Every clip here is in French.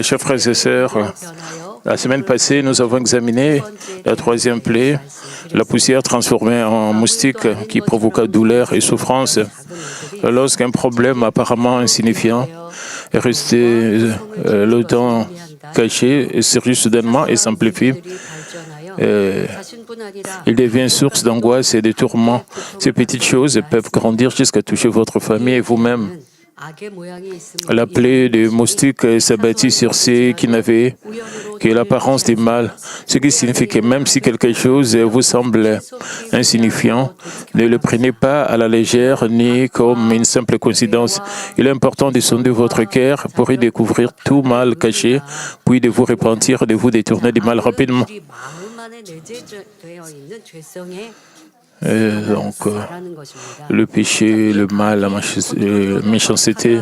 Chers frères et sœurs, la semaine passée, nous avons examiné la troisième plaie, la poussière transformée en moustique qui provoqua douleur et souffrance. Lorsqu'un problème apparemment insignifiant est resté longtemps caché et surgit soudainement et s'amplifie, il devient source d'angoisse et de tourments. Ces petites choses peuvent grandir jusqu'à toucher votre famille et vous-même. La plaie de moustique s'abattit sur ceux qui n'avaient que l'apparence du mal, ce qui signifie que même si quelque chose vous semble insignifiant, ne le prenez pas à la légère ni comme une simple coïncidence. Il est important de sonder votre cœur pour y découvrir tout mal caché, puis de vous repentir, de vous détourner du mal rapidement. Le péché, le mal, la méchanceté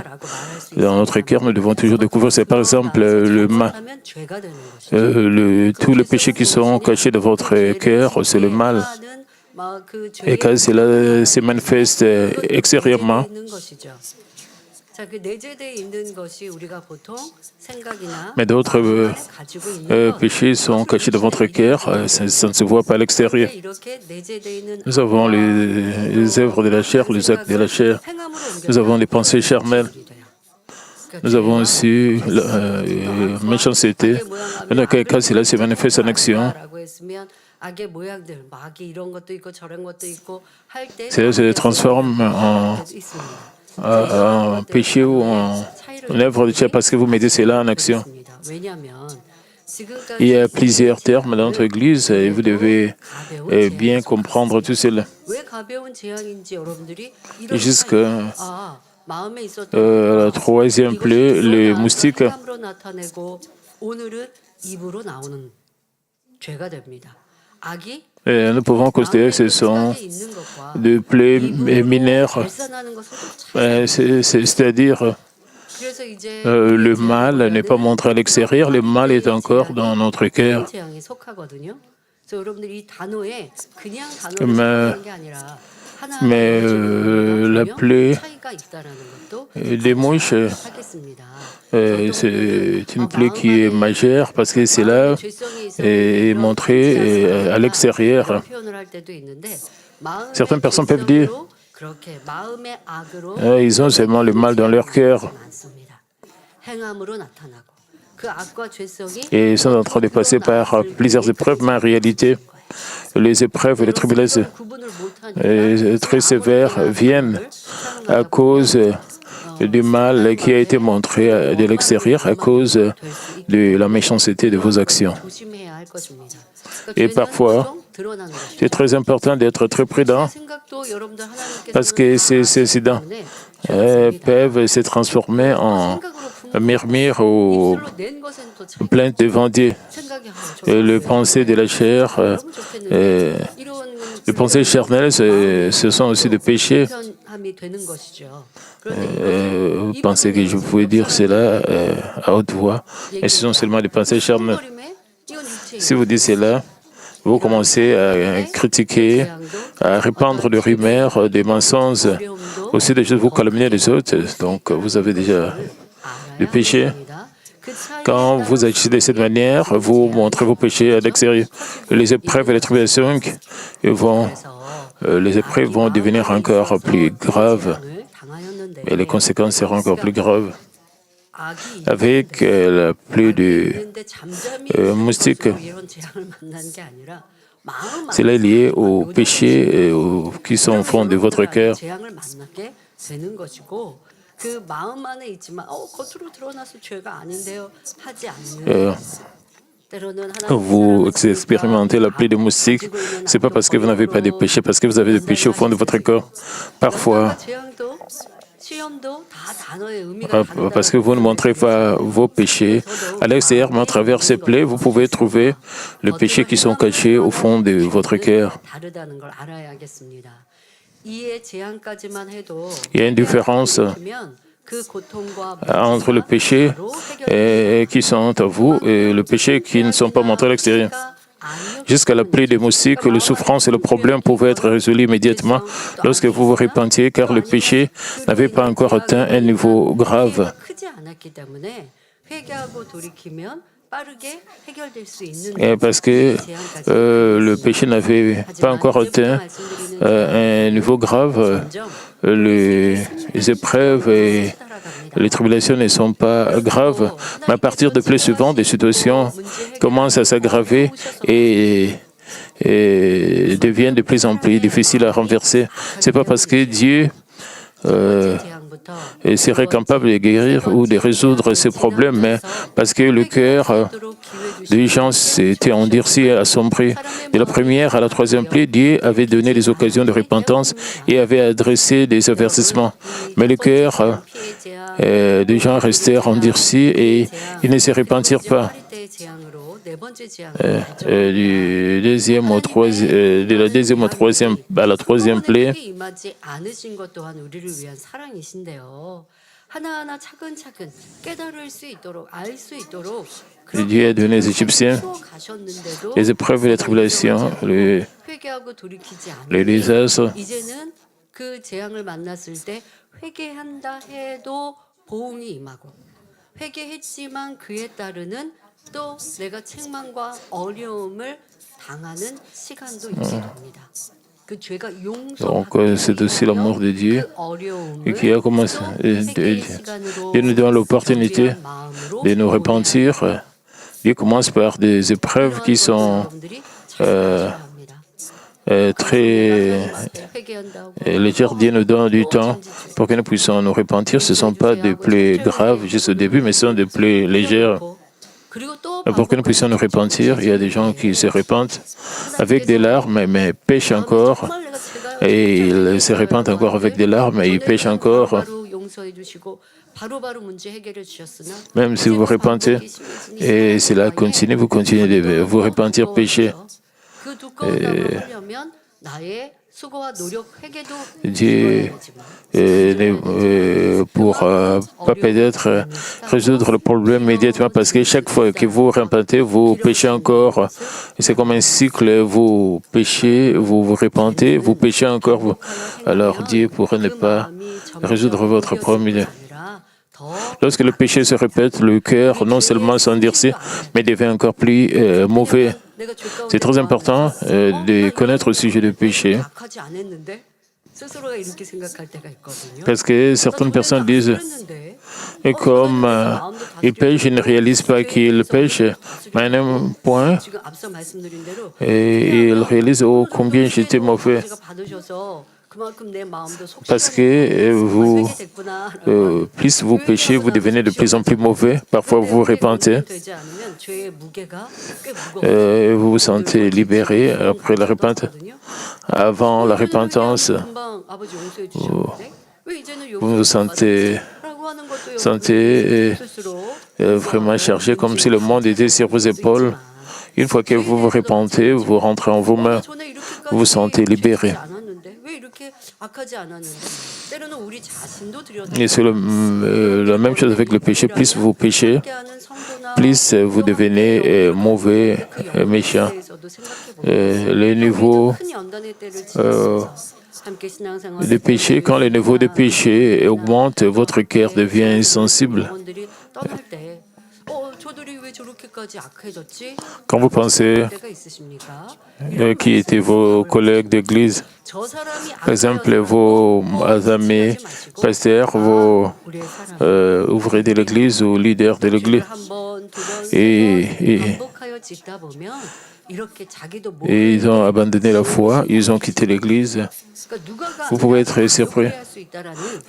dans notre cœur, nous devons toujours découvrir. C'est par exemple le mal, tous les péchés qui sont cachés dans votre cœur, c'est le mal. Et quand cela se manifeste extérieurement, mais d'autres péchés sont cachés dans votre cœur, ça ne se voit pas à l'extérieur. Nous avons les œuvres de la chair, les actes de la chair. Nous avons les pensées charnelles. Nous avons aussi la méchanceté. Dans quel cas cela se manifeste en action, cela se transforme en péché ou en œuvre de chair parce que vous mettez cela en action. Il y a plusieurs termes dans notre Église et vous devez bien comprendre tout cela. Jusqu'à la troisième plaie, les moustiques. Et nous pouvons considérer que ce sont des plaies mineures, c'est-à-dire le mal n'est pas montré à l'extérieur, le mal est encore dans notre cœur. Mais la plaie des mouches, c'est une plaie qui est majeure parce que cela est montré à l'extérieur. Certaines personnes peuvent dire ils ont seulement le mal dans leur cœur. Et ils sont en train de passer par plusieurs épreuves, mais en réalité, les épreuves et les tribulations très sévères viennent à cause du mal qui a été montré de l'extérieur, à cause de la méchanceté de vos actions. Et parfois, c'est très important d'être très prudent parce que ces incidents peuvent se transformer en murmures ou plaintes devant Dieu. Le pensée de la chair, les pensées charnelles, ce sont aussi des péchés. Vous pensez que je pouvais dire cela à haute voix, mais ce sont seulement des pensées charnelles. Si vous dites cela, vous commencez à critiquer, à répandre des rumeurs, des mensonges, aussi des choses, vous calomniez les autres, donc vous avez déjà des péchés. Quand vous agissez de cette manière, vous montrez vos péchés à l'extérieur. Les épreuves et les tribulations les épreuves vont devenir encore plus graves et les conséquences seront encore plus graves. Avec la plaie de moustique, cela est lié aux péchés qui sont au fond de votre cœur. Vous expérimentez la plaie de moustique, ce n'est pas parce que vous n'avez pas de péché, parce que vous avez des péchés au fond de votre corps. Parfois, parce que vous ne montrez pas vos péchés à l'extérieur, mais à travers ces plaies, vous pouvez trouver les péchés qui sont cachés au fond de votre cœur. Il y a une différence entre le péché qui sont à vous et le péché qui ne sont pas montrés à l'extérieur. jusqu'à la plaie des moustiques, la souffrance et le problème pouvaient être résolus immédiatement lorsque vous vous repentiez, car le péché n'avait pas encore atteint un niveau grave. Et parce que le péché n'avait pas encore atteint un niveau grave, les épreuves et les tribulations ne sont pas graves, mais à partir de plus souvent, des situations commencent à s'aggraver et deviennent de plus en plus difficiles à renverser. C'est pas parce que Dieu serait capable de guérir ou de résoudre ces problèmes, mais parce que le cœur des gens s'était endurci et assombri. De la première à la troisième plaie, Dieu avait donné des occasions de repentance et avait adressé des avertissements. Mais le cœur des gens restèrent endurcis et ils ne se repentirent pas. De la deuxième au troisième, à la troisième plaie, Dieu a donné aux Égyptiens les épreuves et les tribulations, les désastres. Donc, c'est aussi l'amour de Dieu qui a commencé. Dieu nous donne l'opportunité de nous repentir. Dieu commence par des épreuves qui sont très légères. Dieu nous donne du temps pour que nous puissions nous repentir. Ce ne sont pas des plaies graves juste au début, mais ce sont des plaies légères. Pour que nous puissions nous repentir, il y a des gens qui se repentent avec des larmes, mais pêchent encore. Et ils se repentent encore avec des larmes et ils pêchent encore. Même si vous vous repentez et cela continue, vous continuez de vous repentir, pécher. Dieu ne pourra pas peut-être résoudre le problème immédiatement parce que chaque fois que vous repentez, vous péchez encore. C'est comme un cycle, vous péchez, vous vous repentez, vous péchez encore. Alors Dieu pourrait ne pas résoudre votre problème. Lorsque le péché se répète, le cœur non seulement s'endurcit, mais devient encore plus mauvais. C'est très important de connaître le sujet du péché. Parce que certaines personnes disent, et comme ils pêchent, ils ne réalisent pas qu'ils pêchent, mais à un point, et ils réalisent combien j'étais mauvais. Parce que plus vous péchez, vous devenez de plus en plus mauvais. Parfois, vous vous repentez. Vous vous sentez libéré après la repentance. Avant la repentance, vous vous sentez vraiment chargé, comme si le monde était sur vos épaules. Une fois que vous vous repentez, vous rentrez en vous-même, vous vous sentez libéré. Et c'est la même chose avec le péché. Plus vous péchez, plus vous devenez mauvais, méchant. Les niveaux de péché, quand le niveau de péché augmente, votre cœur devient insensible. Quand vous pensez qui étaient vos collègues d'église, par exemple vos amis, pasteurs, vos ouvriers de l'église ou leaders de l'église, et ils ont abandonné la foi, ils ont quitté l'église. Vous pouvez être surpris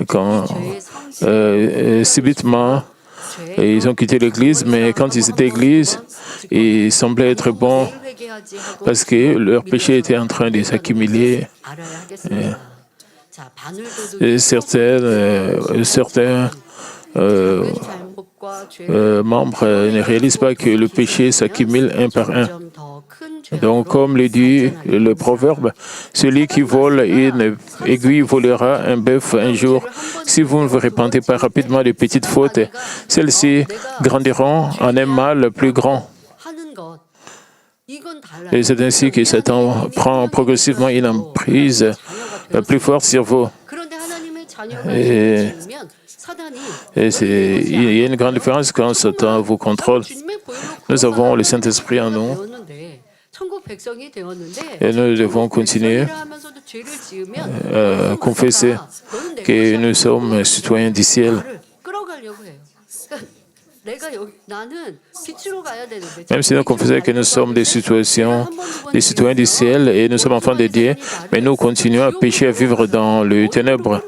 quand subitement ils ont quitté l'église, mais quand ils étaient à l'église, ils semblaient être bons parce que leur péché était en train de s'accumuler. Certains membres ne réalisent pas que le péché s'accumule un par un. Donc, comme le dit le proverbe, celui qui vole une aiguille volera un bœuf un jour. Si vous ne vous repentez pas rapidement de petites fautes, celles-ci grandiront en un mal plus grand. Et c'est ainsi que Satan prend progressivement une emprise plus forte sur vous. Et il y a une grande différence quand Satan vous contrôle. Nous avons le Saint-Esprit en nous et nous devons continuer à confesser que nous sommes citoyens du ciel. Même si nous confessons que nous sommes des citoyens du ciel et nous sommes enfants de Dieu, mais nous continuons à pécher, à vivre dans les ténèbres.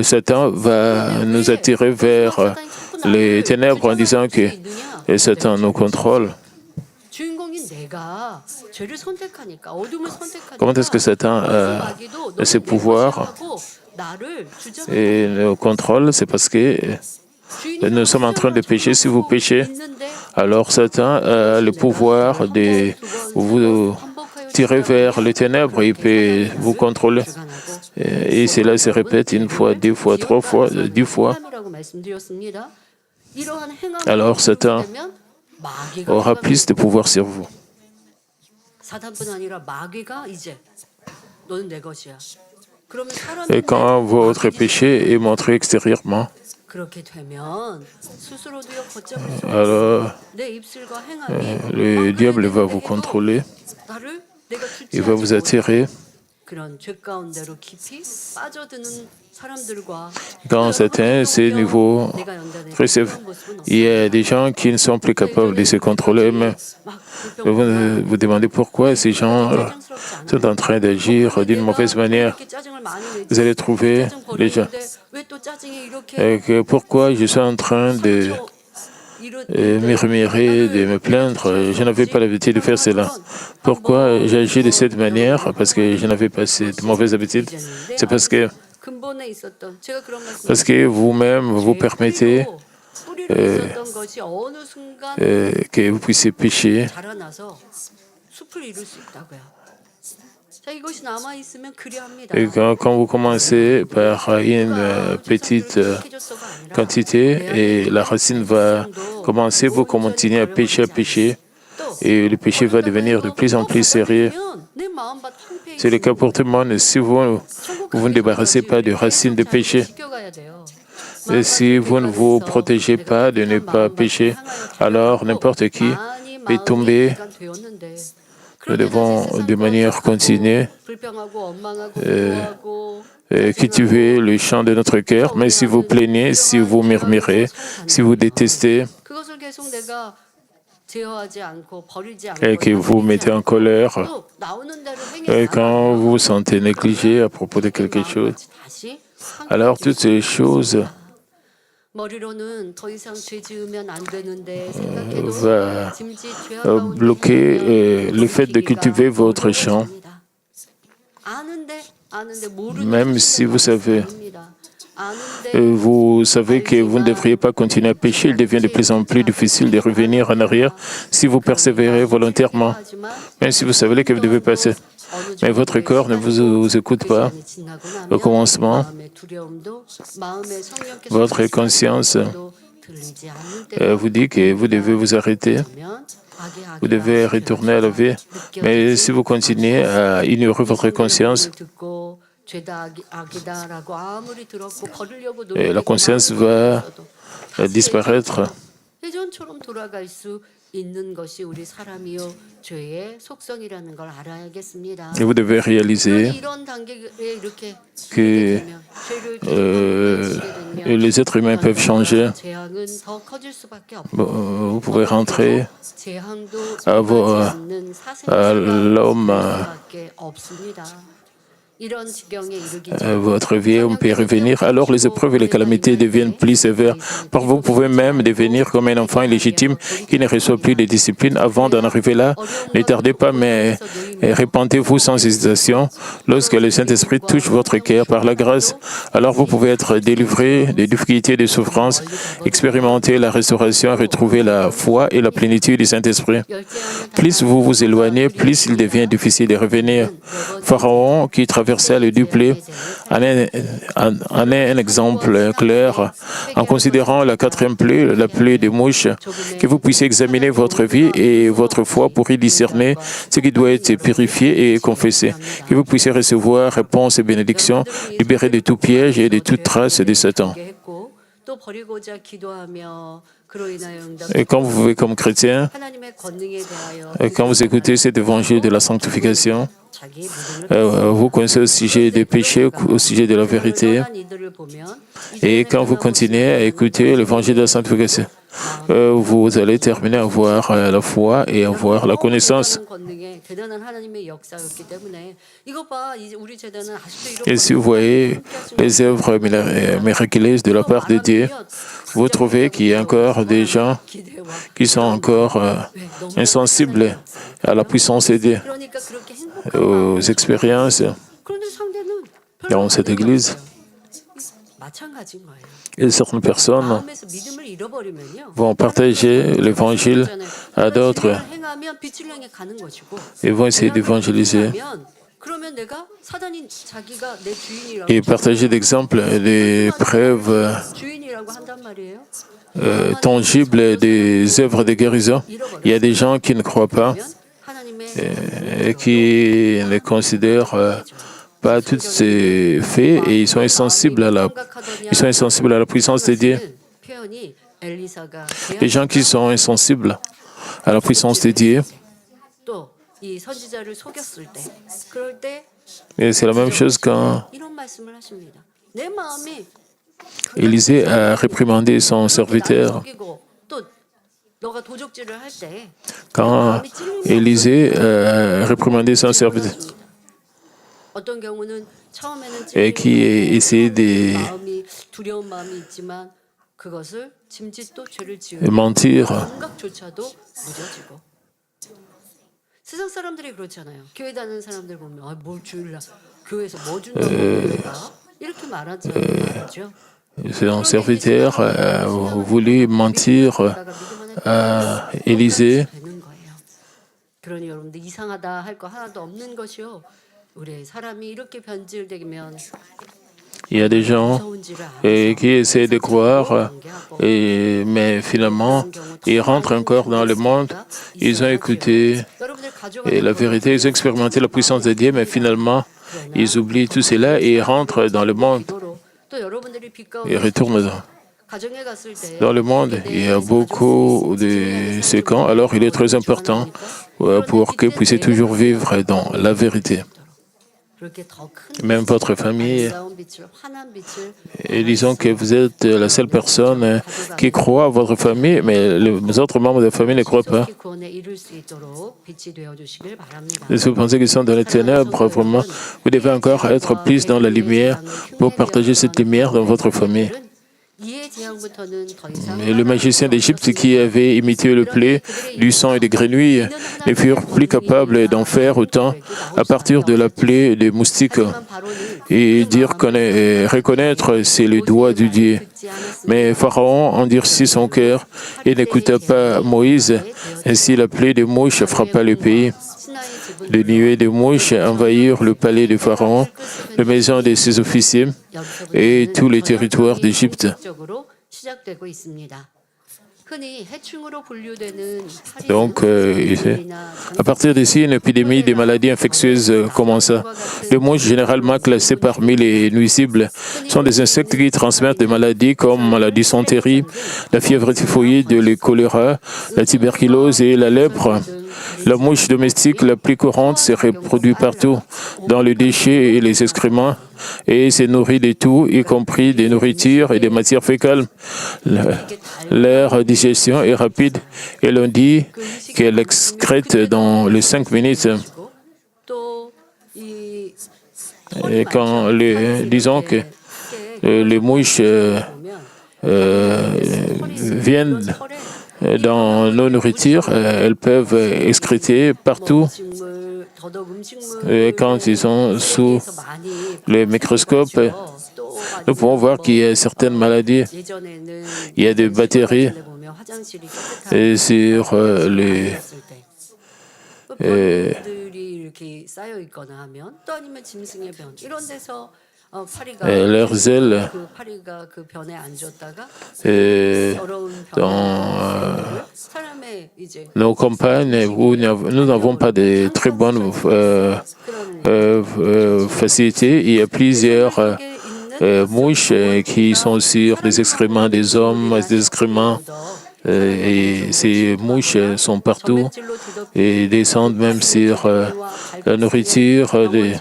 Satan va nous attirer vers les ténèbres en disant que Satan nous contrôle. Comment est-ce que Satan a ses pouvoirs et nous contrôle? C'est parce que nous sommes en train de pécher. Si vous péchez, alors Satan a le pouvoir de vous tirer vers les ténèbres. Il peut vous contrôler. Et cela se répète une fois, deux fois, trois fois, 10 fois. Alors Satan aura plus de pouvoir sur vous. Et quand votre péché est montré extérieurement, alors le diable va vous contrôler, il va vous attirer. Dans certains ces niveaux, il y a des gens qui ne sont plus capables de se contrôler eux-mêmes. Vous vous demandez pourquoi ces gens sont en train d'agir d'une mauvaise manière. Vous allez trouver les gens. Pourquoi je suis en train de murmurer, de me plaindre? Je n'avais pas l'habitude de faire cela. Pourquoi j'agis de cette manière? Parce que je n'avais pas cette mauvaise habitude. C'est parce que vous-même vous permettez que vous puissiez pécher. Et quand vous commencez par une petite quantité et la racine va commencer, vous continuez à pécher et le péché va devenir de plus en plus sérieux. C'est le cas pour tout le monde. Si vous ne débarrassez pas de racines de péché, et si vous ne vous protégez pas de ne pas pécher, alors n'importe qui peut tomber. Nous devons, de manière continue, cultiver le chant de notre cœur. Mais si vous plaignez, si vous murmurez, si vous détestez, et que vous mettez en colère, et quand vous vous sentez négligé à propos de quelque chose, alors toutes ces choses va bloquer le fait de cultiver votre champ. Même si vous savez que vous ne devriez pas continuer à pécher, il devient de plus en plus difficile de revenir en arrière si vous persévérez volontairement, même si vous savez que vous devez passer. Mais votre corps ne vous écoute pas. Au commencement, votre conscience vous dit que vous devez vous arrêter, vous devez retourner à la vie. Mais si vous continuez à ignorer votre conscience, la conscience va disparaître. Et vous devez réaliser que les êtres humains peuvent changer. Vous pouvez rentrer à l'homme. Votre vie, on peut revenir, alors les épreuves et les calamités deviennent plus sévères. Par vous pouvez même devenir comme un enfant illégitime qui ne reçoit plus de discipline. Avant d'en arriver là, ne tardez pas, mais répentez-vous sans hésitation. Lorsque le Saint-Esprit touche votre cœur par la grâce, alors vous pouvez être délivré des difficultés, des souffrances, expérimenter la restauration, retrouver la foi et la plénitude du Saint-Esprit. Plus vous vous éloignez, plus il devient difficile de revenir. Pharaon, qui traverse universelle du plaie en est un exemple clair en considérant la quatrième plaie, la plaie des mouches, que vous puissiez examiner votre vie et votre foi pour y discerner ce qui doit être purifié et confessé, que vous puissiez recevoir réponse et bénédiction, libéré de tout piège et de toute trace de Satan. Et quand vous vivez comme chrétien, et quand vous écoutez cet évangile de la sanctification, vous connaissez au sujet des péchés, au sujet de la vérité. Et quand vous continuez à écouter l'évangile de la sanctification, vous allez terminer à avoir la foi et à avoir la connaissance. Et si vous voyez les œuvres miraculeuses de la part de Dieu, vous trouvez qu'il y a encore des gens qui sont encore insensibles à la puissance de Dieu, aux expériences dans cette église. Et certaines personnes vont partager l'évangile à d'autres et vont essayer d'évangéliser et partager d'exemples, des preuves tangibles des œuvres de guérison. Il y a des gens qui ne croient pas et qui ne considèrent pas tous ces faits et ils sont insensibles à la puissance de Dieu. Les gens qui sont insensibles à la puissance de Dieu, et c'est la même chose quand Élisée a réprimandé son serviteur. Quand Élisée a réprimandé son serviteur et qui essayait de mentir. Son serviteur a voulu mentir à Élisée. Il y a des gens qui essaient de croire, mais finalement, ils rentrent encore dans le monde. Ils ont écouté la vérité, ils ont expérimenté la puissance de Dieu, mais finalement, ils oublient tout cela et ils rentrent dans le monde. Ils retournent dans le monde. Il y a beaucoup de ces camps, alors il est très important pour que vous puissiez toujours vivre dans la vérité. Même votre famille, et disons que vous êtes la seule personne qui croit à votre famille, mais les autres membres de la famille ne croient pas. Et si vous pensez qu'ils sont dans les ténèbres, vraiment, vous devez encore être plus dans la lumière pour partager cette lumière dans votre famille. Et le magicien d'Égypte qui avait imité le plaie, du sang et des grenouilles ne furent plus capables d'en faire autant à partir de la plaie des moustiques. Et reconnaître, c'est le doigt du Dieu. Mais Pharaon endurcit son cœur et n'écouta pas Moïse. Ainsi la plaie des mouches frappa le pays. Les nuées de mouches envahirent le palais de Pharaon, la maison de ses officiers et tous les territoires d'Égypte. Donc, à partir d'ici, une épidémie de maladies infectieuses commença. Les mouches, généralement classées parmi les nuisibles, sont des insectes qui transmettent des maladies comme la dysenterie, la fièvre typhoïde, le choléra, la tuberculose et la lèpre. La mouche domestique la plus courante se reproduit partout, dans les déchets et les excréments, et se nourrit de tout, y compris des nourritures et des matières fécales. Leur digestion est rapide et l'on dit qu'elle excrète dans les 5 minutes. Et quand disons que les mouches viennent dans nos nourritures, elles peuvent excréter partout. Et quand ils sont sous le microscope, nous pouvons voir qu'il y a certaines maladies. Il y a des bactéries sur leurs ailes dans nos campagnes où nous n'avons pas de très bonnes facilités. Il y a plusieurs mouches qui sont sur des excréments des hommes, des excréments. Et ces mouches sont partout et descendent même sur la nourriture des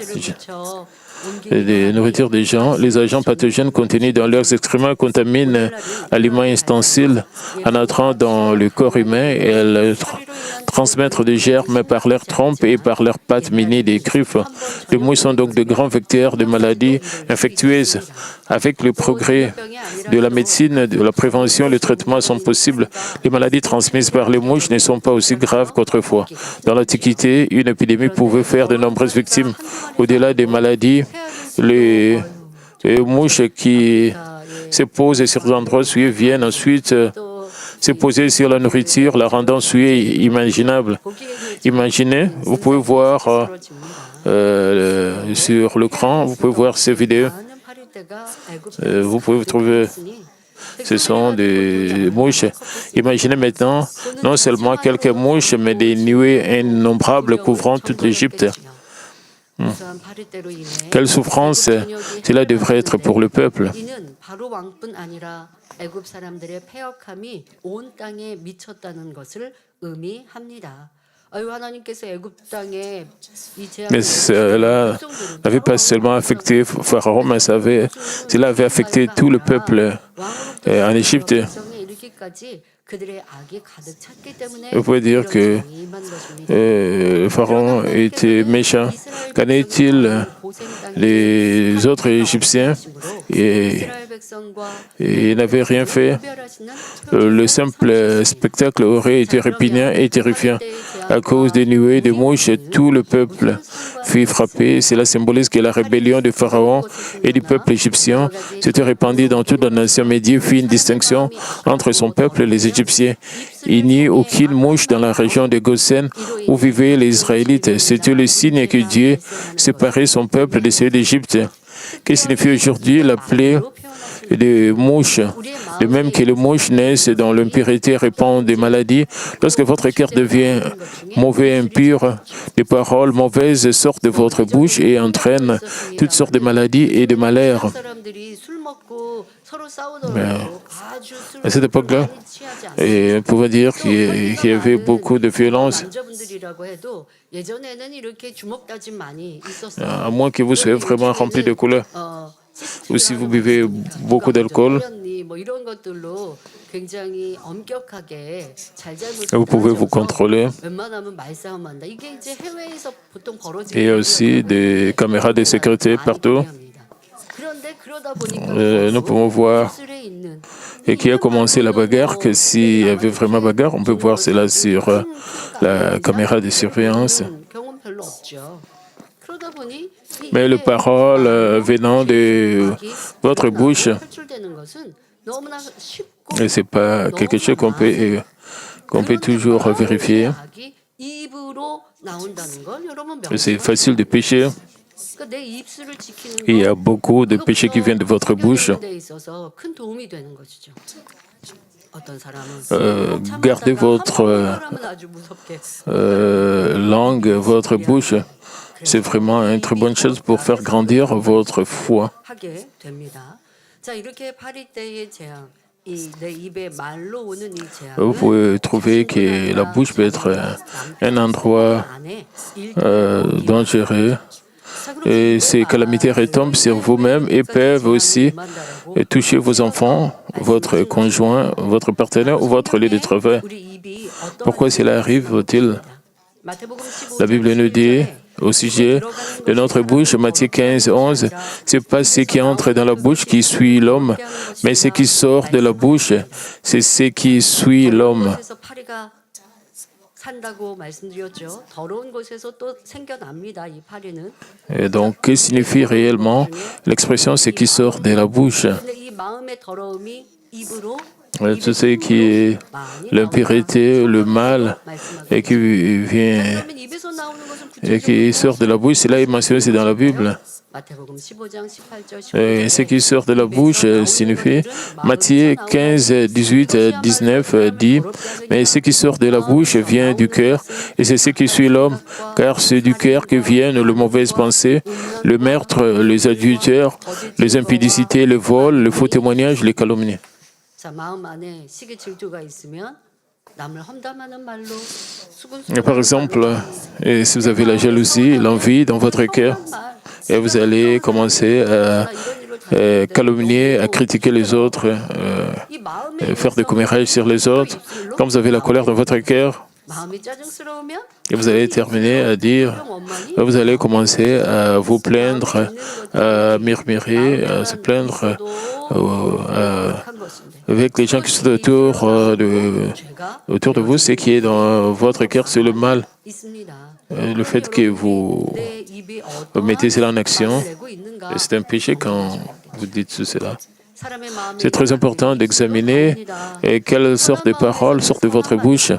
gens. Les agents pathogènes contenus dans leurs excréments contaminent aliments et ustensiles en entrant dans le corps humain et elles transmettent des germes par leurs trompes et par leurs pattes munies des griffes. Les mouches sont donc de grands vecteurs de maladies infectieuses. Avec le progrès de la médecine, de la prévention, le traitement sont possibles. Les maladies transmises par les mouches ne sont pas aussi graves qu'autrefois. Dans l'Antiquité, une épidémie pouvait faire de nombreuses victimes. Au-delà des maladies, les mouches qui se posent sur des endroits souillés viennent ensuite se poser sur la nourriture, la rendant souillée imaginable. Imaginez, vous pouvez voir sur l'écran, vous pouvez voir ces vidéos. Vous pouvez trouver, ce sont des mouches. Imaginez maintenant, non seulement quelques mouches, mais des nuées innombrables couvrant toute l'Égypte. Quelle souffrance cela devrait être pour le peuple. Mais cela n'avait pas seulement affecté Pharaon, mais cela avait affecté tout le peuple en Égypte. Vous pouvez dire que Pharaon était méchant. Qu'en est-il les autres Égyptiens? Ils n'avaient rien fait. Le simple spectacle aurait été répugnant et terrifiant. À cause des nuées de mouches, tout le peuple fut frappé. Cela symbolise que la rébellion de Pharaon et du peuple égyptien s'était répandue dans toute la nation. Mais Dieu fit une distinction entre son peuple et les Égyptiens. Il n'y eut aucune mouche dans la région de Goshen où vivaient les Israélites. C'était le signe que Dieu séparait son peuple de celui d'Égypte. Que signifie aujourd'hui la plaie des mouches? De même que les mouches naissent dans l'impurité et répandent des maladies, lorsque votre cœur devient mauvais et impur, des paroles mauvaises sortent de votre bouche et entraînent toutes sortes de maladies et de malheurs. À cette époque-là, on pouvait dire qu'il y avait beaucoup de violence. À moins que vous soyez vraiment rempli de couleurs. Ou si vous buvez beaucoup d'alcool, vous pouvez vous contrôler. Il y a aussi des caméras de sécurité partout. Nous pouvons voir qui a commencé la bagarre, que s'il y avait vraiment bagarre, on peut voir cela sur la caméra de surveillance. Mais les paroles venant de votre bouche, ce n'est pas quelque chose qu'on peut toujours vérifier. C'est facile de pécher. Il y a beaucoup de péchés qui viennent de votre bouche. Gardez votre langue, votre bouche. C'est vraiment une très bonne chose pour faire grandir votre foi. Vous pouvez trouver que la bouche peut être un endroit dangereux. Et ces calamités retombent sur vous-même et peuvent aussi toucher vos enfants, votre conjoint, votre partenaire ou votre lieu de travail. Pourquoi cela arrive-t-il? La Bible nous dit au sujet de notre bouche, Matthieu 15, 11, c'est pas ce qui entre dans la bouche qui suit l'homme, mais ce qui sort de la bouche, c'est ce qui suit l'homme. Et donc, que signifie réellement l'expression ce qui sort de la bouche? Tout ce qui est l'impureté, le mal, et qui vient et qui sort de la bouche, cela est mentionné aussi dans la Bible. Et ce qui sort de la bouche signifie, Matthieu 15, 18, 19 dit, mais ce qui sort de la bouche vient du cœur, et c'est ce qui suit l'homme, car c'est du cœur que viennent les mauvaises pensées, le meurtre, les adultères, les impudicités, le vol, le faux témoignage, les calomnies. Par exemple, si vous avez la jalousie, l'envie dans votre cœur, et vous allez commencer à calomnier, à critiquer les autres, faire des commérages sur les autres. Quand vous avez la colère dans votre cœur, et vous allez terminer à dire, vous allez commencer à vous plaindre, à murmurer, à se plaindre avec les gens qui sont autour de vous. Ce qui est dans votre cœur, c'est le mal. Le fait que vous mettez cela en action, c'est un péché quand vous dites cela. C'est très important d'examiner quelles sortes de paroles sortent de votre bouche.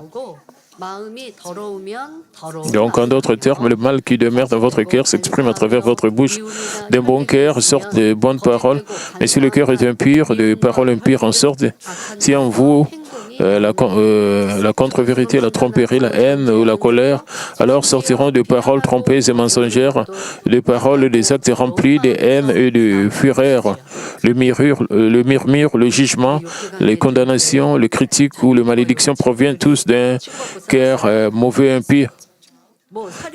Donc, en d'autres termes, le mal qui demeure dans votre cœur s'exprime à travers votre bouche. D'un bon cœur sortent de bonnes paroles, mais si le cœur est impur, de paroles impures en sortent. Si en vous, la contre-vérité, la tromperie, la haine ou la colère, alors sortiront de paroles trompeuses et mensongères, des paroles, des actes remplis de haine et de fureur, le murmure, le jugement, les condamnations, les critiques ou les malédictions proviennent tous d'un cœur mauvais et impie.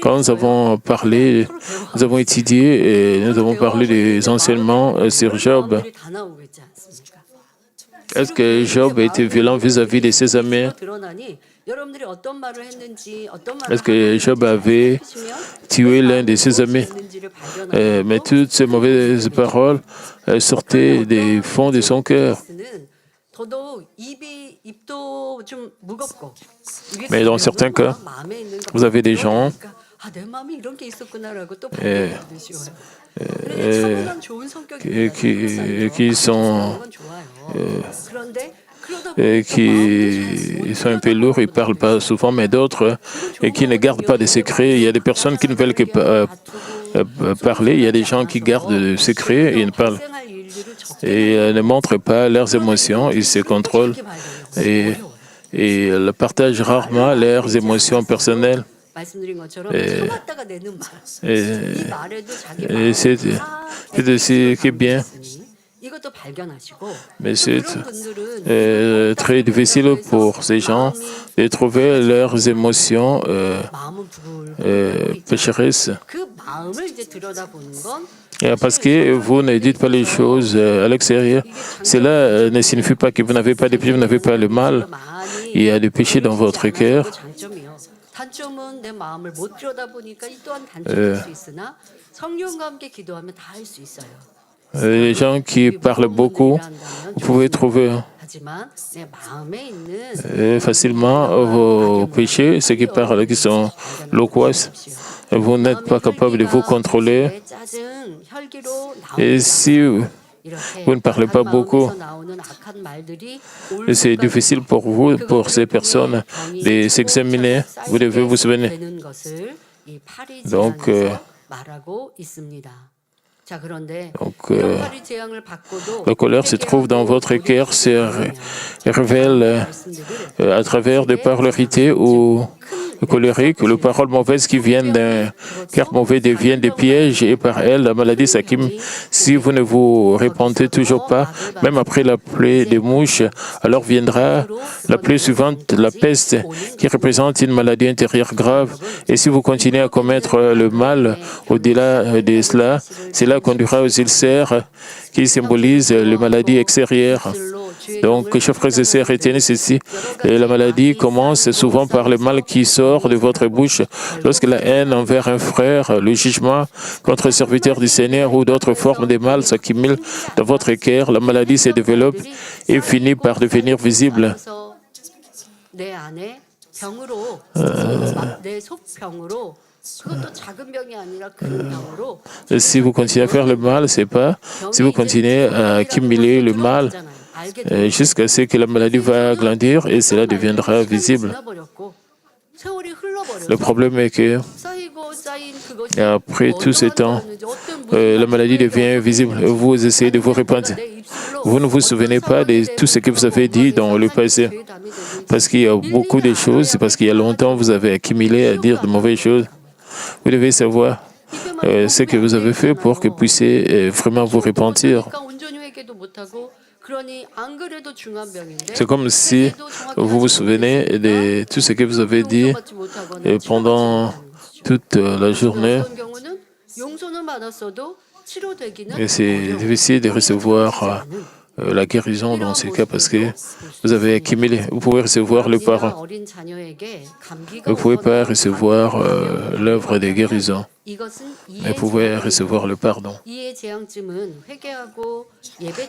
Quand nous avons parlé, nous avons étudié et nous avons parlé des enseignements sur Job. Est-ce que Job a été violent vis-à-vis de ses amis? Est-ce que Job avait tué l'un de ses amis? Mais toutes ces mauvaises paroles sortaient des fonds de son cœur. Mais dans certains cas, vous avez des gens qui sont un peu lourds, ils ne parlent pas souvent, mais d'autres qui ne gardent pas de secrets. Il y a des personnes qui ne veulent que parler, il y a des gens qui gardent des secrets et ils ne parlent et ne montrent pas leurs émotions, ils se contrôlent et partagent rarement leurs émotions personnelles. Et c'est ce qui est bien. Mais c'est très difficile pour ces gens de trouver leurs émotions pécheresses. Parce que vous ne dites pas les choses à l'extérieur. Cela ne signifie pas que vous n'avez pas de péché, vous n'avez pas le mal. Il y a des péchés dans votre cœur. Les gens qui parlent beaucoup, vous pouvez trouver facilement vos péchés, ceux qui parlent, qui sont loquaces. Vous n'êtes pas capable de vous contrôler. Et si vous ne parlez pas beaucoup, c'est difficile pour vous, pour ces personnes, de s'examiner. Vous devez vous souvenir. Donc, la colère se trouve dans votre cœur, se révèle à travers des paroles irritées ou colériques, les paroles mauvaises qui viennent d'un cœur mauvais deviennent des pièges et par elles, la maladie s'accumule. Si vous ne vous répentez toujours pas, même après la plaie des mouches, alors viendra la plaie suivante, la peste, qui représente une maladie intérieure grave. Et si vous continuez à commettre le mal au-delà de cela, cela conduira aux ulcères qui symbolisent les maladies extérieures. Donc, chers frères et sœurs, retenez ceci. La maladie commence souvent par le mal qui sort de votre bouche. Lorsque la haine envers un frère, le jugement contre un serviteur du Seigneur ou d'autres formes de mal s'accumulent dans votre cœur, la maladie se développe et finit par devenir visible. Si vous continuez à faire le mal, c'est pas. Si vous continuez à accumuler le mal, jusqu'à ce que la maladie va grandir et cela deviendra visible. Le problème est que Et après tout ce temps, la maladie devient visible. Vous essayez de vous repentir. Vous ne vous souvenez pas de tout ce que vous avez dit dans le passé. Parce qu'il y a beaucoup de choses, c'est parce qu'il y a longtemps, vous avez accumulé à dire de mauvaises choses. Vous devez savoir ce que vous avez fait pour que vous puissiez vraiment vous repentir. C'est comme si vous vous souvenez de tout ce que vous avez dit pendant toute la journée. Et c'est difficile de recevoir la guérison dans ces cas parce que vous avez accumulé. Vous pouvez recevoir le pardon. Vous ne pouvez pas recevoir l'œuvre de guérison. Mais vous pouvez recevoir le pardon.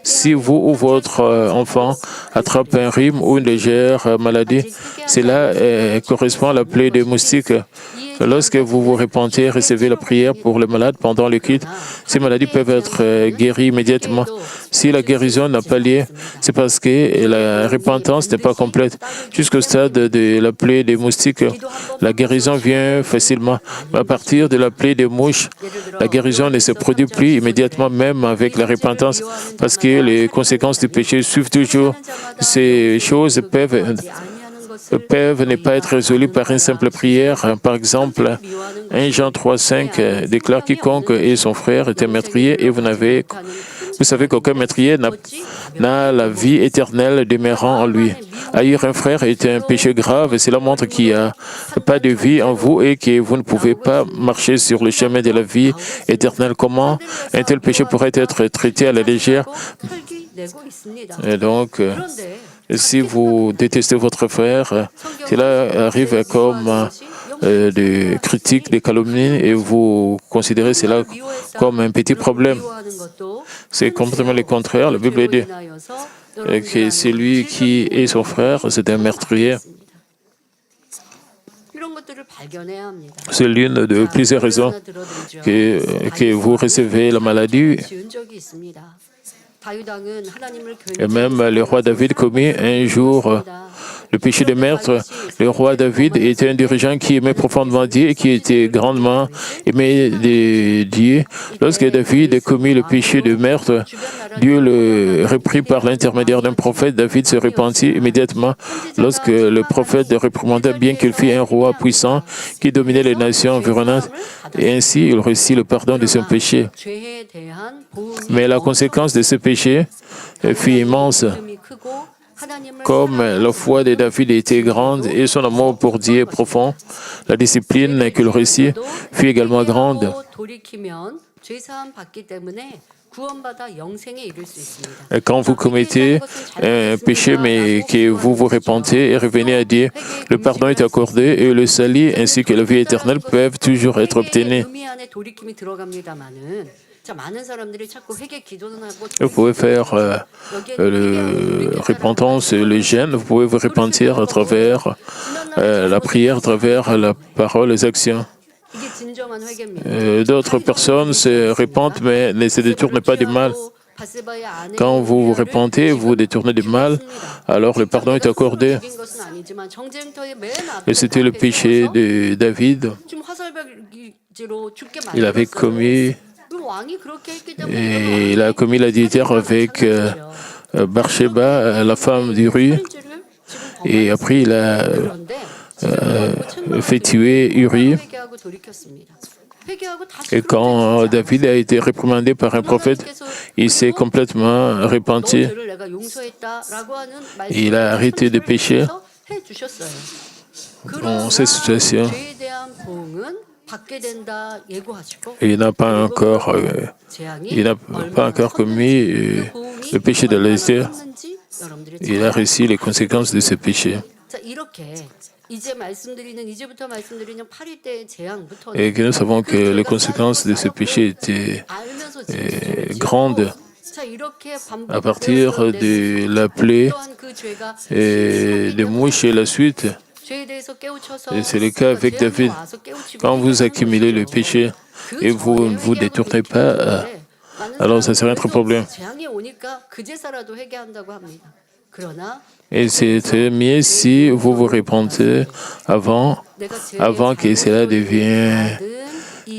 Si vous ou votre enfant attrape un rhume ou une légère maladie, cela correspond à la plaie des moustiques. Lorsque vous vous repentez, recevez la prière pour le malade pendant le culte. Ces maladies peuvent être guéries immédiatement. Si la guérison n'a pas lieu, c'est parce que la repentance n'est pas complète. Jusqu'au stade de la plaie des moustiques, la guérison vient facilement. Mais à partir de la plaie des mouches, la guérison ne se produit plus immédiatement, même avec la repentance, parce que les conséquences du péché suivent toujours. Ces choses peuvent ne pas être résolues par une simple prière. Par exemple, 1 Jean 3,5 déclare quiconque est son frère est un meurtrier et vous savez qu'aucun meurtrier n'a la vie éternelle demeurant en lui. Haïr un frère est un péché grave et cela montre qu'il n'y a pas de vie en vous et que vous ne pouvez pas marcher sur le chemin de la vie éternelle. Comment un tel péché pourrait être traité à la légère? Et donc, si vous détestez votre frère, cela arrive comme des critiques, des calomnies, et vous considérez cela comme un petit problème. C'est complètement le contraire. La Bible dit que celui qui est son frère, c'est un meurtrier. C'est l'une de plusieurs raisons que vous recevez la maladie. Et même le roi David commis un jour le péché de meurtre. Le roi David était un dirigeant qui aimait profondément Dieu et qui était grandement aimé de Dieu. Lorsque David commis le péché de meurtre, Dieu le reprit par l'intermédiaire d'un prophète. David se repentit immédiatement lorsque le prophète le réprimanda, bien qu'il fût un roi puissant qui dominait les nations environnantes. Et ainsi, il reçut le pardon de son péché. Mais la conséquence de ce péché fut immense. Comme la foi de David était grande et son amour pour Dieu profond, la discipline qu'il reçut fut également grande. Et quand vous commettez un péché, mais que vous vous repentez et revenez à Dieu, le pardon est accordé et le salut ainsi que la vie éternelle peuvent toujours être obtenus. Vous pouvez faire repentance, le jeûne, vous pouvez vous repentir à travers la prière, à travers la parole, les actions. D'autres personnes se repentent mais ne se détournent pas du mal. Quand vous vous repentez, vous détournez du mal, alors le pardon est accordé. Et c'était le péché de David. Il avait commis et il a commis l'adultère avec Bathsheba, la femme d'Uri, et après il a fait tuer Uri. Et quand David a été réprimandé par un prophète, il s'est complètement repenti. Il a arrêté de pécher. Dans cette situation, il n'a pas encore commis le péché de l'adultère. Il a reçu les conséquences de ce péché. Et que nous savons que les conséquences de ce péché étaient grandes. À partir de la plaie et des mouches et la suite, et c'est le cas avec David. Quand vous accumulez le péché et vous ne vous détournez pas, alors ça serait un problème. Et c'est mieux si vous vous repentez avant que cela devienne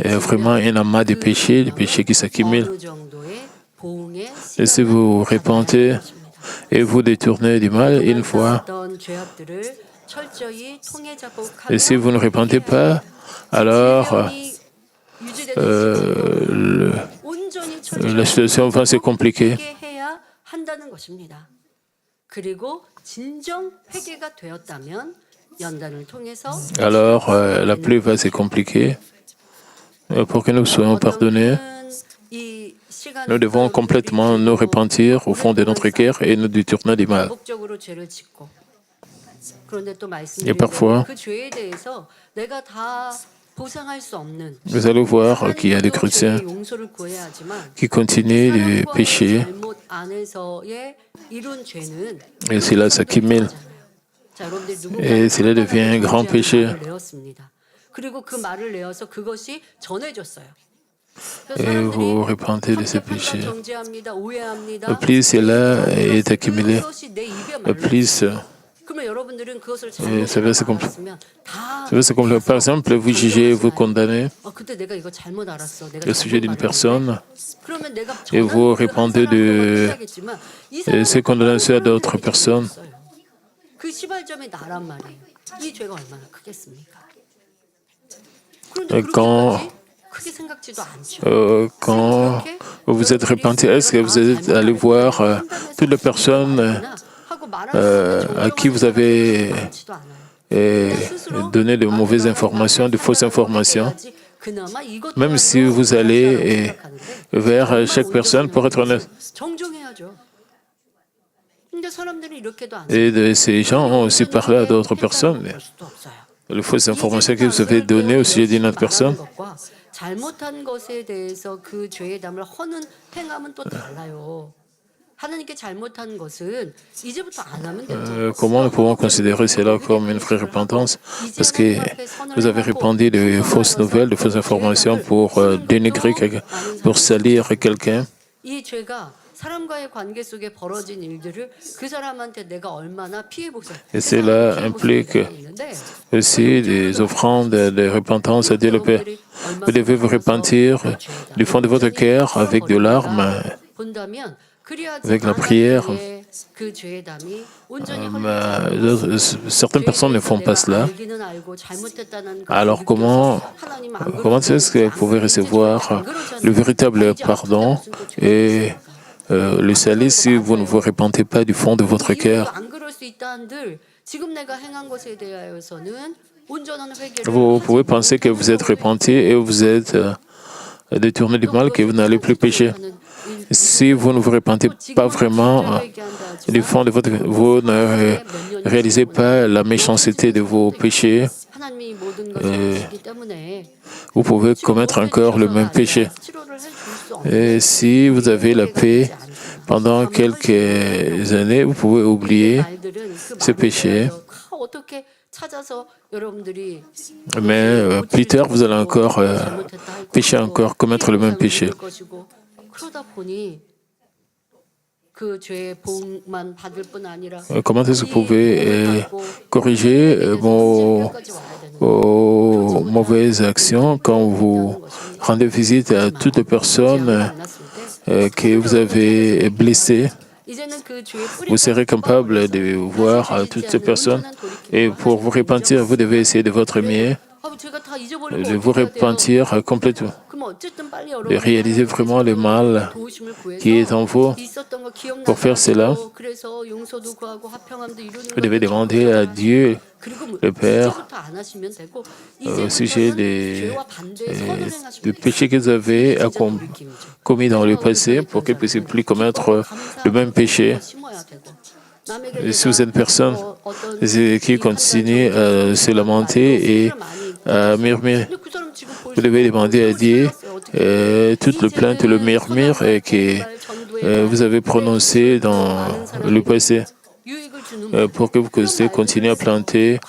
vraiment un amas de péchés qui s'accumulent. Et si vous repentez et vous détournez du mal une fois, et si vous ne repentez pas, alors la situation va se compliquer. Alors la pluie va se compliquer. Pour que nous soyons pardonnés, nous devons complètement nous repentir au fond de notre cœur et nous détourner du mal. Et parfois, vous allez voir qu'il y a des chrétiens qui continuent de pécher et cela s'accumule et cela devient un grand péché. Et vous repentez de ces péchés. Plus cela est accumulé, plus ça va se compliquer. Par exemple, vous jugez, vous condamnez au sujet d'une personne et vous repentez de ces condamnations à d'autres personnes. Quand vous êtes repenti, est-ce que vous êtes allé voir toutes les personnes à qui vous avez donné de mauvaises informations, de fausses informations? Même si vous allez vers chaque personne pour être honnête. Et de ces gens ont aussi parlé à d'autres personnes. Les fausses informations que vous avez données au sujet d'une autre personne. Comment nous pouvons considérer cela comme une vraie repentance? Parce que vous avez répandu de fausses nouvelles, de fausses informations pour dénigrer quelqu'un, pour salir quelqu'un. Et cela implique aussi des offrandes de repentance à Dieu le Père. Vous devez vous repentir du fond de votre cœur avec de larmes, avec la prière. Certaines personnes ne font pas cela. Alors comment est-ce que vous pouvez recevoir le véritable pardon et le salut si vous ne vous repentez pas du fond de votre cœur? Vous pouvez penser que vous êtes repenti et vous êtes détourné du mal, que vous n'allez plus pécher. Si vous ne vous repentez pas vraiment du fond de votre cœur, vous ne réalisez pas la méchanceté de vos péchés, vous pouvez commettre encore le même péché. Et si vous avez la paix pendant quelques années, vous pouvez oublier ce péché. Mais plus tard, vous allez encore pécher encore, commettre le même péché. Comment est-ce que vous pouvez corriger vos mauvaises actions quand vous rendez visite à toutes les personnes que vous avez blessées? Vous serez capable de voir toutes ces personnes et pour vous repentir, vous devez essayer de votre mieux, de vous repentir complètement, de réaliser vraiment le mal qui est en vous. Pour faire cela, vous devez demander à Dieu, le Père, au sujet des péchés que vous avez commis dans le passé pour que vous ne puissiez plus commettre le même péché. Et si vous êtes une personne qui continue à se lamenter et à murmurer, vous devez demander à Dieu toute le plainte et le murmure que vous avez prononcé dans le passé pour que vous puissiez continuer à planter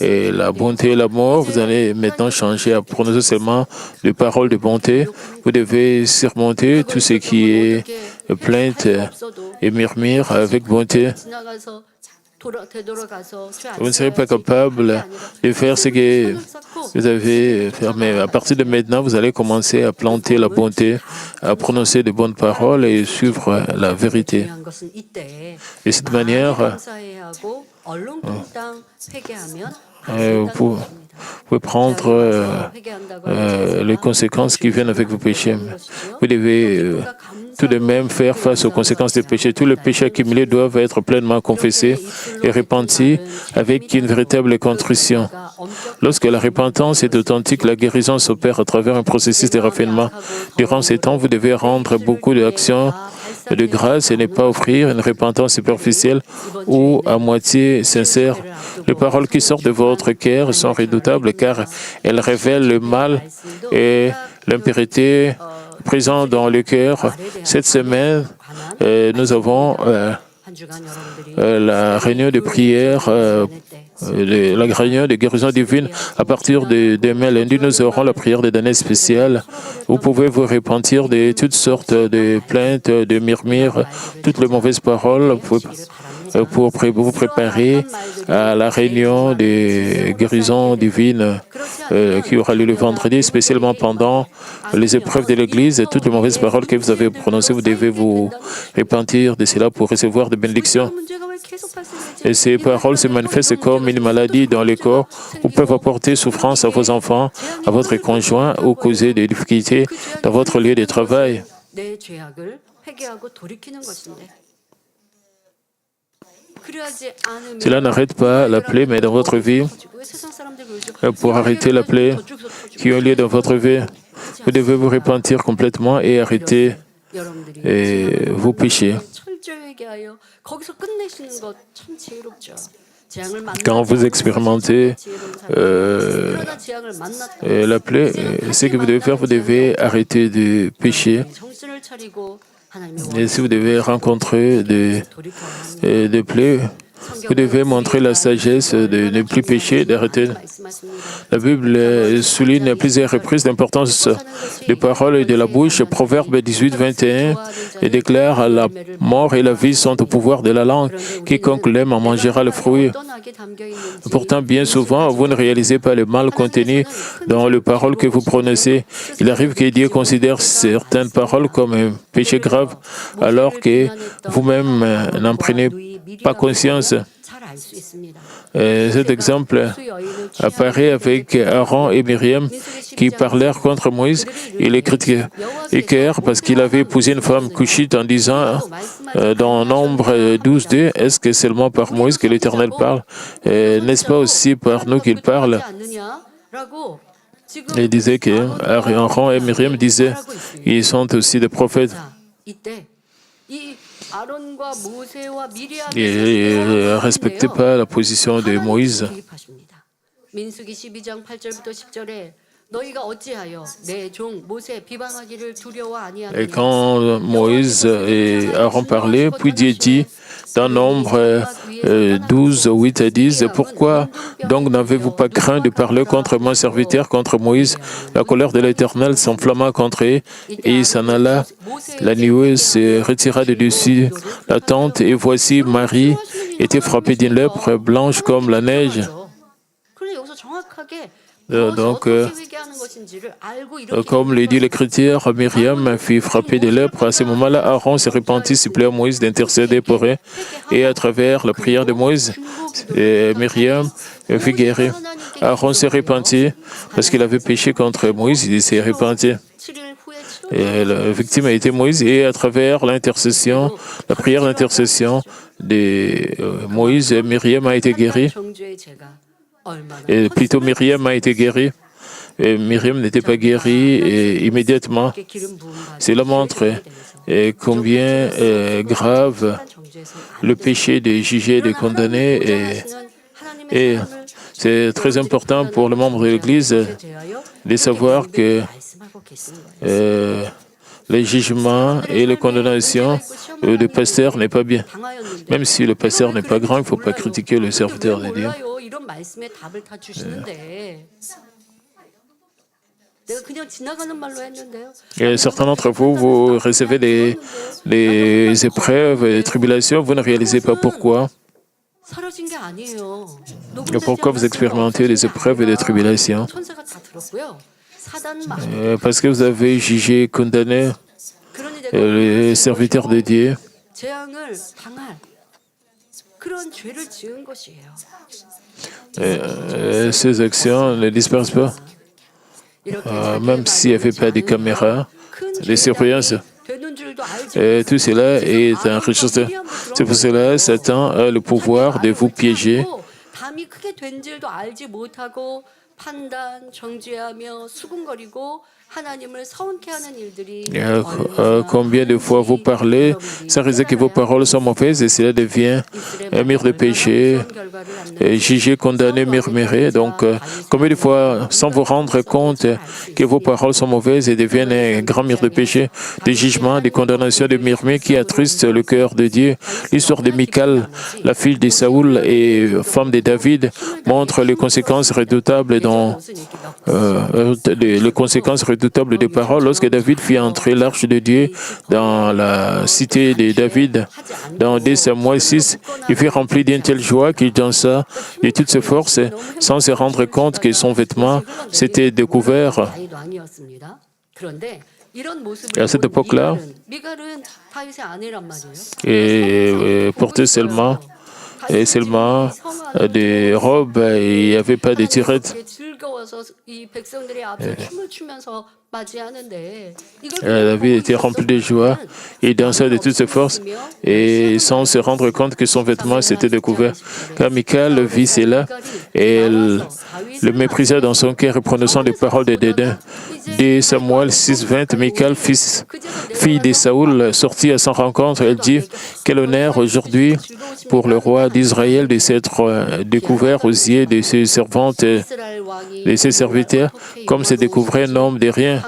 et la bonté et l'amour. Vous allez maintenant changer à prononcer seulement les paroles de bonté. Vous devez surmonter tout ce qui est plainte et murmure avec bonté. Vous ne serez pas capable de faire ce que vous avez fait. Mais à partir de maintenant, vous allez commencer à planter la bonté, à prononcer de bonnes paroles et suivre la vérité. De cette manière, vous pouvez prendre les conséquences qui viennent avec vos péchés. Vous devez tout de même faire face aux conséquences des péchés. Tous les péchés accumulés doivent être pleinement confessés et repentis avec une véritable contrition. Lorsque la repentance est authentique, la guérison s'opère à travers un processus de raffinement. Durant ces temps, vous devez rendre beaucoup d'actions de grâce et ne pas offrir une repentance superficielle ou à moitié sincère. Les paroles qui sortent de votre cœur sont redoutables car elles révèlent le mal et l'impurité présents dans le cœur. Cette semaine, nous avons la réunion de prière, la réunion de guérison divine. À partir de demain lundi, nous aurons la prière de données spéciale. Vous pouvez vous repentir de toutes sortes de plaintes, de murmures, toutes les mauvaises paroles pour vous préparer à la réunion de guérison divine qui aura lieu le vendredi, spécialement pendant les épreuves de l'Église. Toutes les mauvaises paroles que vous avez prononcées, vous devez vous repentir de cela pour recevoir des bénédictions. Et ces paroles se manifestent comme une maladie dans le corps ou peuvent apporter souffrance à vos enfants, à votre conjoint ou causer des difficultés dans votre lieu de travail. Cela n'arrête pas la plaie, mais dans votre vie, pour arrêter la plaie qui a lieu dans votre vie, vous devez vous repentir complètement et arrêter vos péchés. Quand vous expérimentez la plaie, ce que vous devez faire, vous devez arrêter de pécher. Et si vous devez rencontrer des plaies, vous devez montrer la sagesse de ne plus pécher, d'arrêter. La Bible souligne à plusieurs reprises l'importance des paroles et de la bouche. Proverbe 18, 21 et déclare « La mort et la vie sont au pouvoir de la langue. Quiconque l'aime en mangera le fruit. » Pourtant, bien souvent, vous ne réalisez pas le mal contenu dans les paroles que vous prononcez. Il arrive que Dieu considère certaines paroles comme un péché grave, alors que vous-même n'en prenez pas conscience. Cet exemple apparaît avec Aaron et Myriam qui parlèrent contre Moïse. Il est critiqué parce qu'il avait épousé une femme couchite en disant dans Nombre 12.2, est-ce que seulement par Moïse que l'Éternel parle? N'est-ce pas aussi par nous qu'il parle? Il disait que Aaron et Myriam disaient ils sont aussi des prophètes. Et ne respectaient pas la position de Moïse. Et quand Moïse et Aaron parlaient, puis Dieu dit dans Nombre 12, 8 à 10, « Pourquoi donc n'avez-vous pas craint de parler contre mon serviteur, contre Moïse? La colère de l'Éternel s'enflamma contre eux, et il s'en alla. La nuée se retira de dessus la tente, et voici Marie était frappée d'une lèpre blanche comme la neige. » Donc, comme le dit l'Écriture, Myriam fut frappée de lèpre. À ce moment-là, Aaron se repentit, supplia Moïse d'intercéder pour eux. Et à travers la prière de Moïse, Myriam fut guérie. Aaron s'est repenti parce qu'il avait péché contre Moïse. Il s'est repenti. Et la victime a été Moïse. Et à travers l'intercession, la prière d'intercession de Moïse, Myriam a été guérie. Et plutôt Myriam a été guérie. Et Myriam n'était pas guérie immédiatement. Cela montre combien grave le péché de juger et de condamner. Et c'est très important pour le membre de l'Église de savoir que les jugements et les condamnations du pasteur n'est pas bien. Même si le pasteur n'est pas grand, il ne faut pas critiquer le serviteur de Dieu. Et certains d'entre vous, vous recevez des épreuves, des tribulations, vous ne réalisez pas pourquoi. Pourquoi vous expérimentez des épreuves et des tribulations? Parce que vous avez jugé, condamné les serviteurs de Dieu. Ces actions ne disparaissent pas, même s'il n'y avait pas de caméras, de surveillance. Tout cela est enregistré. C'est pour cela que Satan a le pouvoir de vous piéger. Combien de fois vous parlez sans raison que vos paroles sont mauvaises et cela devient un mur de péché, juger, condamner, murmurer. Donc, combien de fois, sans vous rendre compte que vos paroles sont mauvaises et deviennent un grand mur de péché, de jugement, de condamnation, de murmure qui attristent le cœur de Dieu. L'histoire de Michal, la fille de Saoul et femme de David, montre les conséquences redoutables des paroles. Lorsque David fit entrer l'arche de Dieu dans la cité de David, dans 2 Samuel 6, il fut rempli d'une telle joie qu'il dansa de toutes ses forces sans se rendre compte que son vêtement s'était découvert. Et à cette époque-là, et portait seulement des robes, il n'y avait pas de tirettes. David était rempli de joie, il dansait de toutes ses forces et sans se rendre compte que son vêtement s'était découvert. Quand Michal vit cela, elle le méprisa dans son cœur et prononçant des paroles de dédain. 2 Samuel 6:20, Michal, fille de Saoul, sortit à sa rencontre. Elle dit: quel honneur aujourd'hui pour le roi d'Israël de s'être découvert aux yeux de ses servantes et de ses serviteurs, comme se découvrait un homme de rien.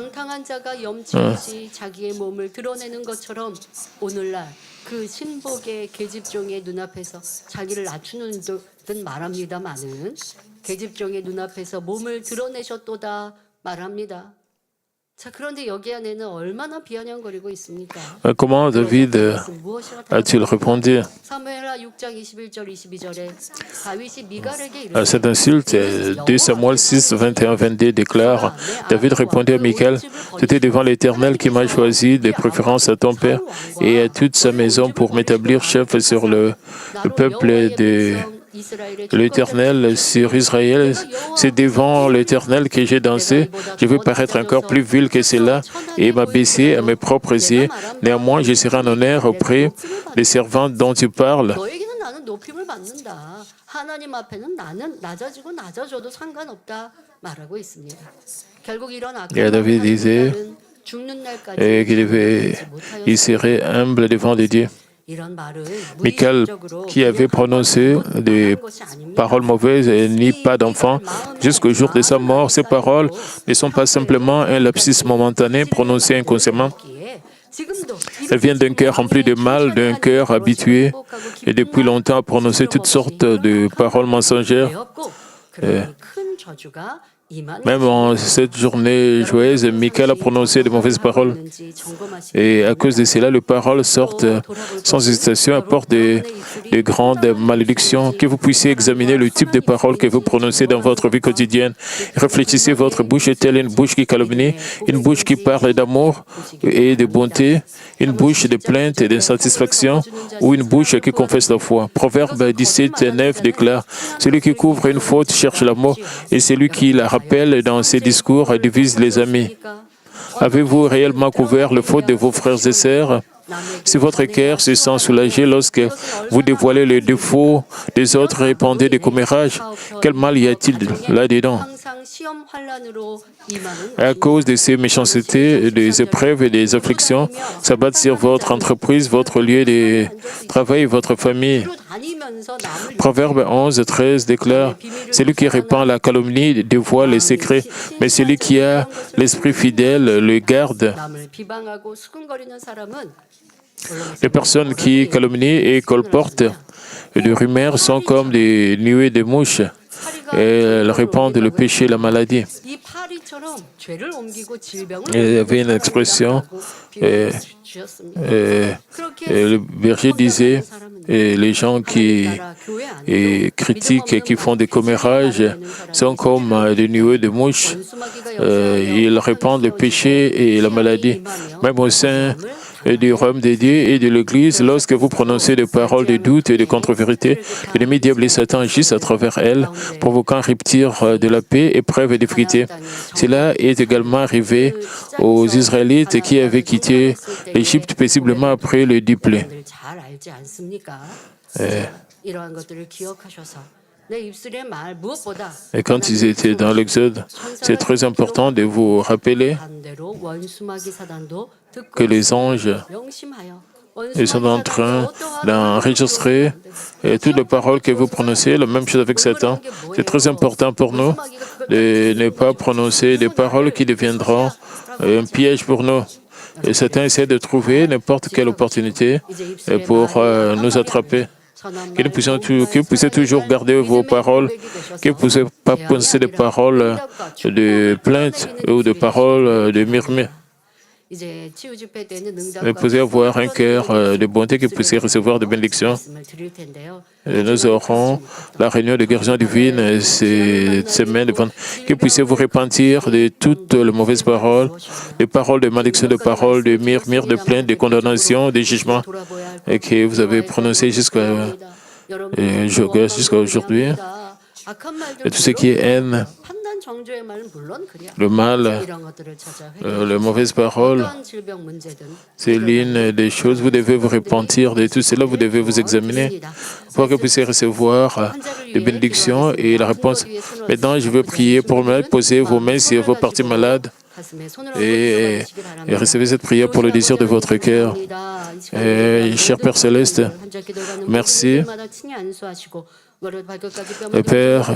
Comment David a-t-il répondu à cette insulte? 2 Samuel 6, 21-22 déclare: David répondit à Michal: c'était devant l'Éternel qui m'a choisi de préférence à ton père et à toute sa maison pour m'établir chef sur le peuple de l'Éternel, sur Israël. C'est devant l'Éternel que j'ai dansé. Je veux paraître encore plus vil que cela et m'abaisser à mes propres yeux. Néanmoins, je serai en honneur auprès des servantes dont tu parles. Et David disait qu'il serait humble devant les dieux. Michal, qui avait prononcé des paroles mauvaises et ni pas d'enfant jusqu'au jour de sa mort, ces paroles ne sont pas simplement un lapsus momentané prononcé inconsciemment. Elles viennent d'un cœur rempli de mal, d'un cœur habitué et depuis longtemps à prononcer toutes sortes de paroles mensongères. Même en cette journée joyeuse, Michal a prononcé de mauvaises paroles. Et à cause de cela, les paroles sortent sans hésitation, apportent de grandes malédictions. Que vous puissiez examiner le type de paroles que vous prononcez dans votre vie quotidienne. Réfléchissez, votre bouche est-elle une bouche qui calomnie, une bouche qui parle d'amour et de bonté, une bouche de plainte et d'insatisfaction, ou une bouche qui confesse la foi? Proverbe 17:9 déclare: celui qui couvre une faute cherche la mort, et celui qui la rappelle dans ses discours divise les amis. Avez-vous réellement couvert les fautes de vos frères et sœurs? Si votre cœur se sent soulagé lorsque vous dévoilez les défauts des autres, répandez des commérages, quel mal y a-t-il là-dedans? À cause de ces méchancetés, des épreuves et des afflictions s'abattent sur votre entreprise, votre lieu de travail et votre famille. Proverbe 11:13 déclare: celui qui répand la calomnie dévoile les secrets, mais celui qui a l'esprit fidèle le garde. Les personnes qui calomnient et colportent des rumeurs sont comme des nuées de mouches. et elles répandent le péché et la maladie. Il y avait une expression, et le berger disait, et les gens qui critiquent et qui font des commérages sont comme des nuées de mouches. Ils répandent le péché et la maladie. Même au sein du royaume de Dieu et de l'Église, lorsque vous prononcez des paroles de doute et de contre-vérité, l'ennemi diable et Satan agissent à travers elles, provoquant rupture de la paix, épreuve et difficulté. Cela est également arrivé aux Israélites qui avaient quitté l'Égypte paisiblement après le diplet. Et quand ils étaient dans l'Exode, c'est très important de vous rappeler que les anges sont en train d'enregistrer toutes les paroles que vous prononcez, la même chose avec Satan. C'est très important pour nous de ne pas prononcer des paroles qui deviendront un piège pour nous. Et Satan essaie de trouver n'importe quelle opportunité pour nous attraper. Que vous puissiez toujours garder vos paroles, que vous ne puissiez pas penser des paroles de plainte ou de paroles de murmure. Vous pouvez avoir un cœur de bonté, que vous puissiez recevoir de bénédictions. Et nous aurons la réunion de guérison divine cette semaine, que vous puissiez vous repentir de toutes les mauvaises paroles, des paroles de malédiction, de paroles de murmure, de plainte, de condamnation, de jugement, et que vous avez prononcé jusqu'à aujourd'hui. Et tout ce qui est haine, le mal, les mauvaises paroles, c'est l'une des choses. Vous devez vous repentir de tout cela, vous devez vous examiner pour que vous puissiez recevoir des bénédictions et la réponse. Maintenant, je veux prier pour vous, poser vos mains sur vos parties malades et recevez cette prière pour le désir de votre cœur. Cher Père Céleste, merci. Père,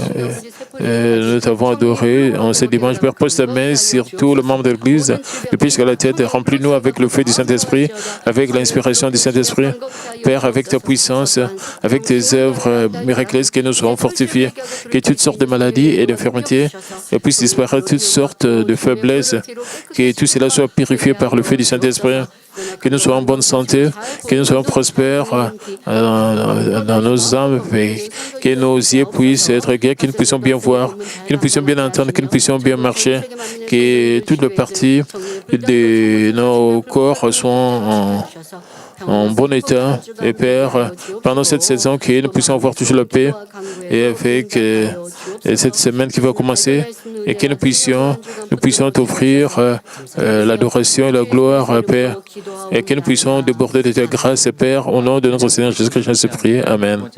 nous t'avons adoré en ce dimanche. Père, pose ta main sur tous les membres de l'Église, depuis jusqu'à la tête. Remplis-nous avec le feu du Saint-Esprit, avec l'inspiration du Saint-Esprit. Père, avec ta puissance, avec tes œuvres miraculeuses, que nous soyons fortifiés, que toutes sortes de maladies et d'infirmités puissent disparaître, toutes sortes de faiblesses, que tout cela soit purifié par le feu du Saint-Esprit. Que nous soyons en bonne santé, que nous soyons prospères dans nos âmes, et que nos yeux puissent être guéris, que nous puissions bien voir, que nous puissions bien entendre, que nous puissions bien marcher, que toutes les parties de nos corps soient en bon état. Et Père, pendant cette saison, que nous puissions avoir toujours la paix, et avec cette semaine qui va commencer, et que nous puissions t'offrir l'adoration et la gloire, Père, et que nous puissions déborder de ta grâce, Père, au nom de notre Seigneur Jésus-Christ, je prie. Amen.